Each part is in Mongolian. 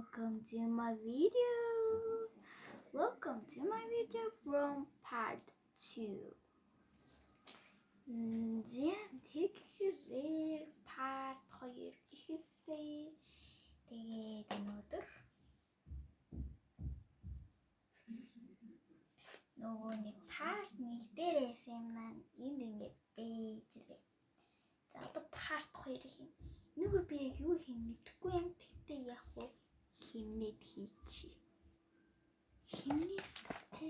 welcome to my video. Welcome to my video from part 2. Тэгэхээр part 2 ихэлсэн. Тэгээд өнөөдөр нөгөө нэг part 1 дээрээс юм маань энд ингээд бийжлээ. За одоо part 2 хийнэ. Нүгэр би яг юу хийх мэдэхгүй юм. Тэгтээ яг уу химнээд хийчихье. Химнээс тэ.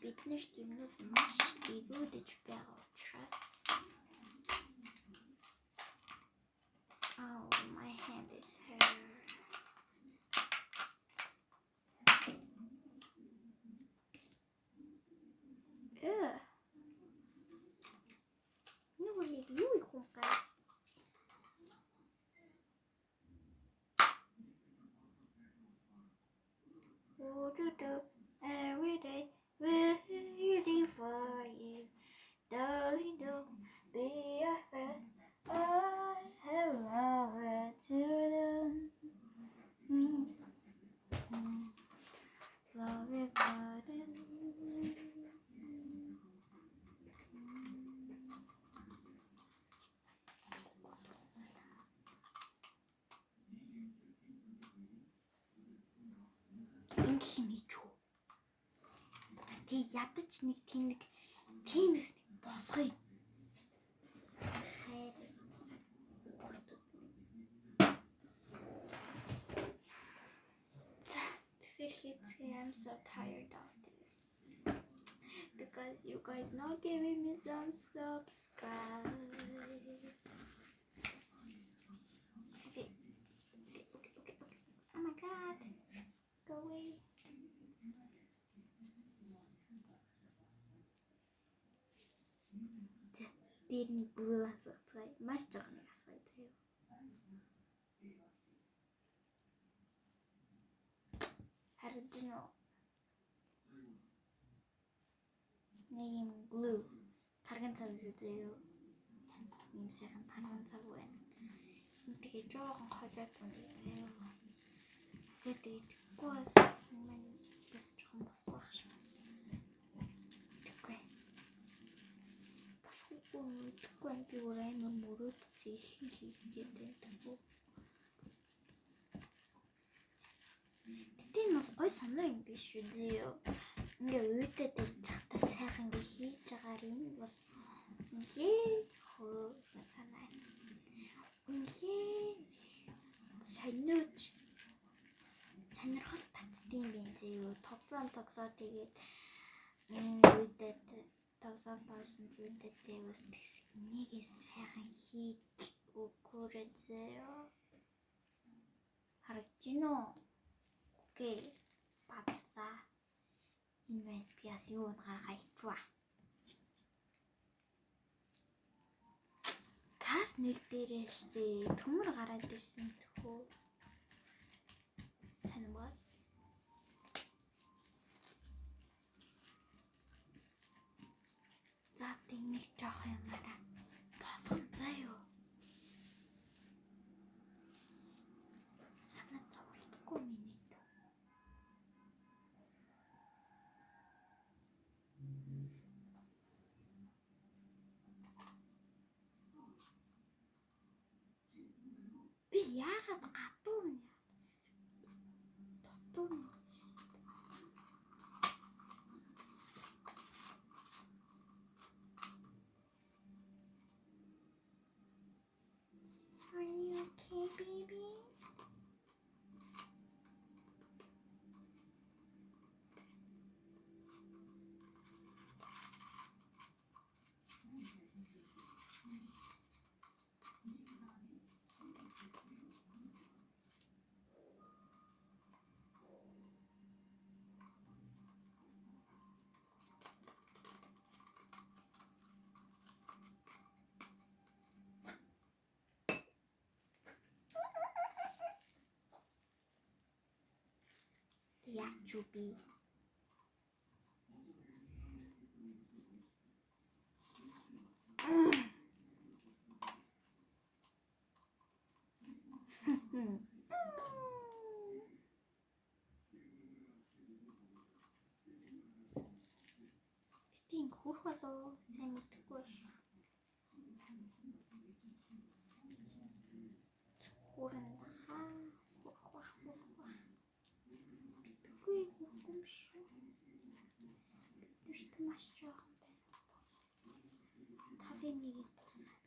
Бид нэрт юмнууд маш илүүдэж байгаа учраас. Oh, my hand is hurt. Every day waiting for you, darling. Don't be afraid. I have nowhere to run. Love you forever. Тэг ядаж нэг тиймс босгоё. I'm so tired of this because you guys not giving me some subscribe. Okay. Oh my god, go away. Didn't blue as a play. Маш жоохон асгая заяа. Харин нэг юм blue тарган цав шүү дээ. Ийм сайхан тарган цав байна. Тэгээ жоохон хожоод байна заяа. Тэгээд гоо мань бас жоохон босгох шүү. Тэгвэл би өөрөө мөрөд зэхин хийгээд байдаг. Тэгтээ нэг гой санаа юм биш шүү дээ. Ингээ уудаг чахта сайхан ингээ хийж байгаа юм бол үнхээр хөө санаа. Үнхээр сонирхол татдсан юм зөө. Тоглоом тэгээд уудаг тоглоом уудаг тэгээд нэг сайхан хийж өгөөрэй заяа. Харагдаж байна уу? Окей. Бацлаа. Энэ байна. Би бас юу гаргая ичваа. Part 1 дээрээсээ төмөр гараад ирсэн төхөө. Санамаас. За нэг жоох юм байна. Босгон заяа. Санаа зовлтгүй минь. Би яагаад гадуур юм? Дотор нь. Are you okay, baby? Yachubi. Тийм хөрх болов сайн мэдгүй шүү. Хөрөн хаа хөрх. Мэдгүй юм шүү. Бид маш жоохон байна. Талын нэг тусгай.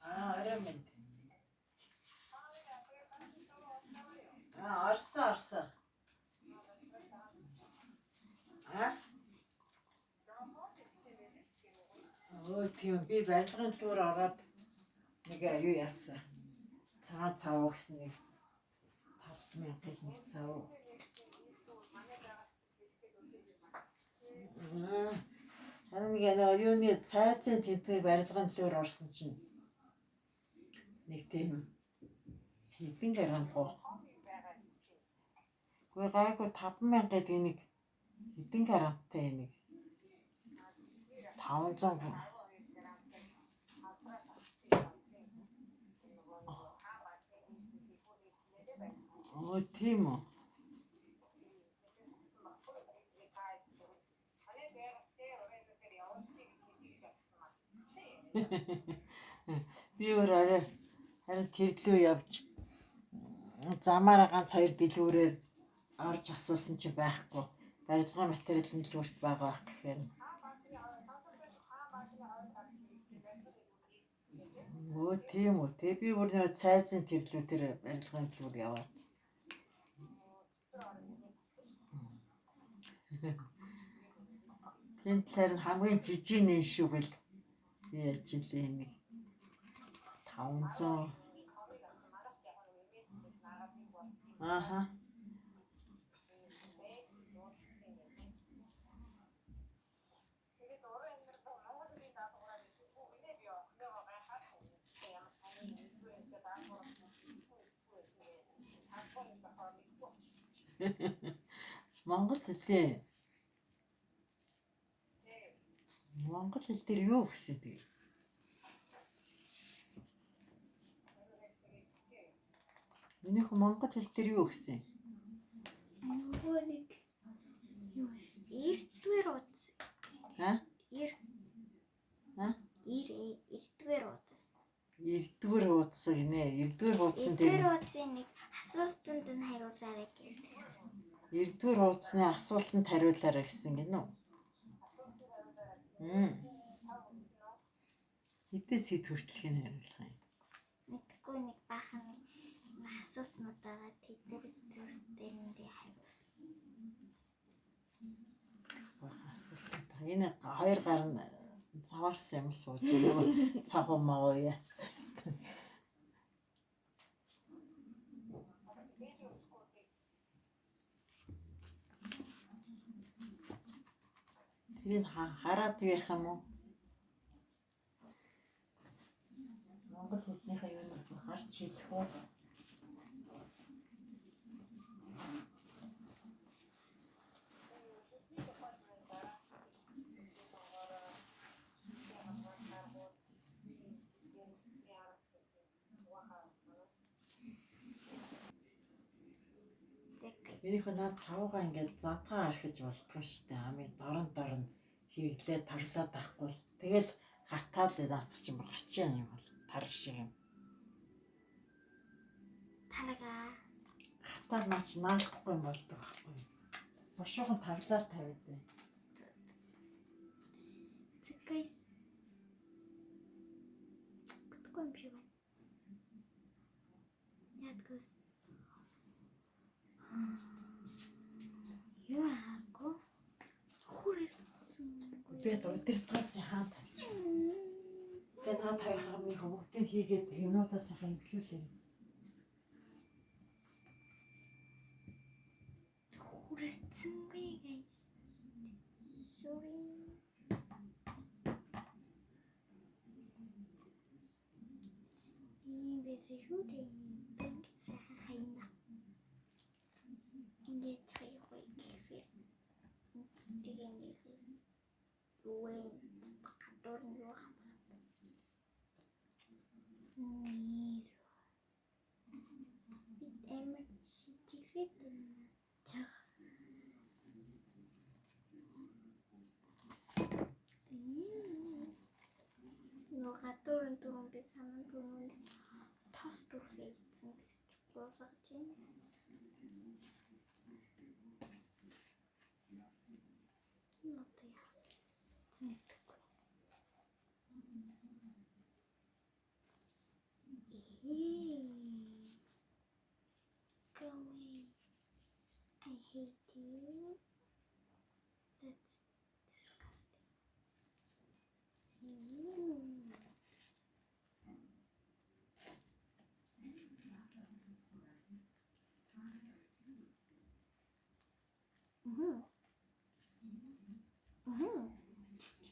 Арамэнд. Арса. Өө тийм би барилгын төлөөр ороод нэг юу яасан. Цагаан цав гэсэн нэг 5000-ыг нэг цав. Харин нэг юуны цайзын тэмдэг барилгын төлөөр орсон чинь нэг тийм хэдэн грамгүй. Гүй гайгүй 5000 гэдэг нэг хэдэн грамтай нэг 500 грамм. Өө тийм үү. Би өөрөө харин тэрлүү явж замаараа ганц 2 дэлгүүрээр орж асуусан чи байхгүй. Барилгын материалын дэлгүүрт байгаа байх гэхээр. Өө тийм үү. Тэг би бүр нэг цайзын тэрлүү тэр барилгын дэлгүүр яваа. Тэнд талаар хамгийн жижиг нэн шүү гэл би ажиллаа нэг 500. Аха. Монгол хэлээ. Монгол хэл дээр юу гэсэн бэ? Минийх монгол хэл дээр юу гэсэн? Нөгөө нэг юу эрдвэр утас. Эрдвэр утас. Эрдвэр утас гинэ. Эрдвэр утсан дээр. Эрдвэр утсын нэг асуултанд нь хариулаарай гэсэн. Эрдвэр утасны асуултанд хариулаарай гэсэн гинэ үү? Хэдээс хэд хүртэлх нь хариулах юм? Мэдгүй нэг баахан асуултнууд байгаа тэдгээр дээрээ хариулсан. Энэ хоёр гар нь заваарсан юм сууж байгаа. Цагуу маа яатсан. Тэрийг хараад байх юм уу? Монгол хэлнийхээ юунаас нь харж хэлэх үү? Минийх нь наад цавгаа ингээд задгаа архиж болтгоо штэ. Амын дорн хэрэглээд таглаад байхгүй. Тэгэл хатаал наад чинь бүр гачаан юм бол тар шиг юм. Талага. Хатаал наач наалдахгүй юм болдог байхгүй. Бошуухан таглаар тавиад байна. Цэкэс. Күтгэм шиг байна. Ядгас. Яако хүрээс би өдөртгөөс хаан тавьж. Тэгээд наа тавихаа минь бүгдийг хийгээд юмнуудаас хэмжүүлээ. Хүрээсцэнгүй guys. Sorry. Ийм шүү дээ. Ингээд сайхан хайна. Ингээд хайхой гэхээр тэгээ нэг юу вэ? Гадуур нь юу хамаа. Эмэр шижиглээд байна. Чах. Нөгөө гадуур нь дөрөв би санаа дөрөв тас дүрхээ ийдсэн гэж боосгож байна. Нотой яа. Зэнэтгэхгүй. Go away. I hate you. That's disgusting.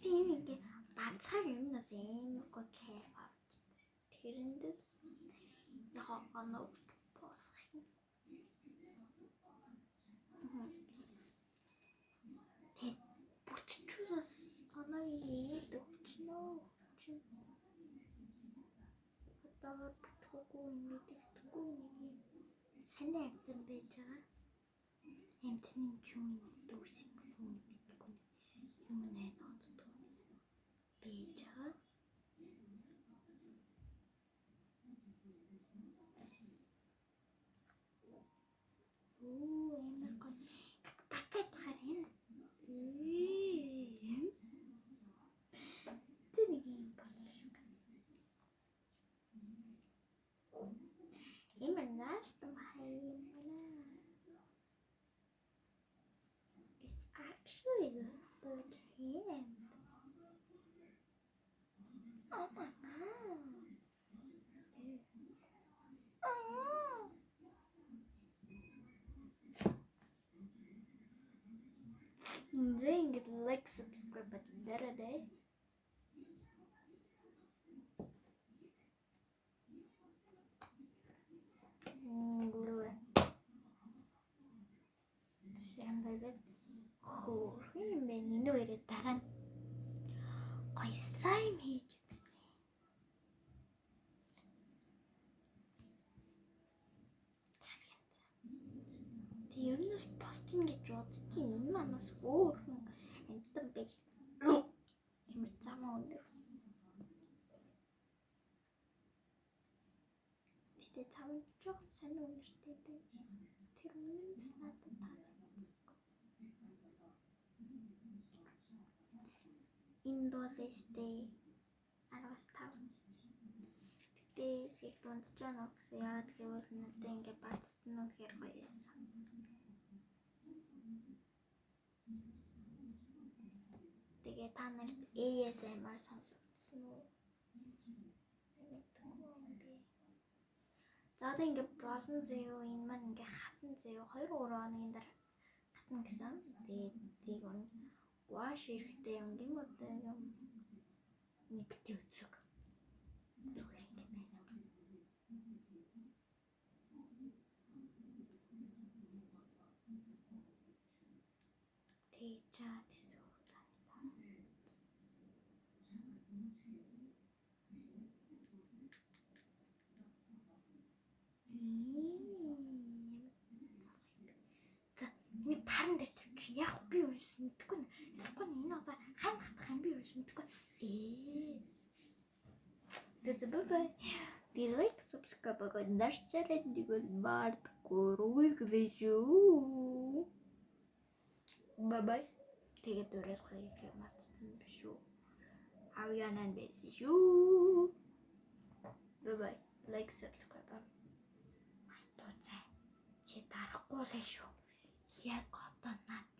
Тийм ингээ ганцаар юмнаас амар гоо кайф авч. Тэрэндээс яг оноо босх юм. Тэг бүтчүүс оноо ийд өгчнөө. Одоо бүтггүй мэдэгдэхгүй нэг сайн амтан байж байгаа. Амтны чүн дүүрсэн юм мэдгүй. Юм найд оцдог. Байж байгаа. Эмэр гоо бацаад хаар юм. Тэнийг юм болсон шүү. Эмэр наастам хайм байна. It's actually looks like him. Oh my god. Then get like, subscribe button there day. Сэмбэзэт хөөрхөн юм байна. Энэ хоёроо дараа нь гоё слайм хийж үзнэ. Тэг ер нь постинг гэж бодчих. Энэ манаас өөрхөн амтан байж. Ямар замаа өндөр. Тэгтээ цаавч жоох сайн өнөртэй байж. Тэр үнэс надад таалагдсан. Энэ дозэжтэй 15. Тэгтээ их дунджж байгаа гэсэн яагаад гэвэл надад ингээ бацсан нь хэр гоё байсан. Тэгээ та нарт ASMR сонсогдсон уу? За одоо ингээ болон зэё энэ маань ингээ хатан зэё 2-3 хоногийн дараа хатна гэсэн. Тэгээд тийг өн wash эрэхтэй өнгийн бодлоо юм. Нэг бити үзэг. Зүгээр ингээ байсан. Тэйчаад эсвэл нэг паран дээр тавьчих. Яг би юус мэдгүй. Эсвэл энэ одоо хань хатах юм би юус мэдгүй. Бай. Ди лайк subscribe гоо наш чанелыг мартахгүй рүүгээ шүү. Бай. Тэгээд өрөөсгөө их матсан биш үү. Ariana байсан шүү. Бай. Like subscribe. Мартуу цай. Чи дарахгүй л шүү. Яг одоо надад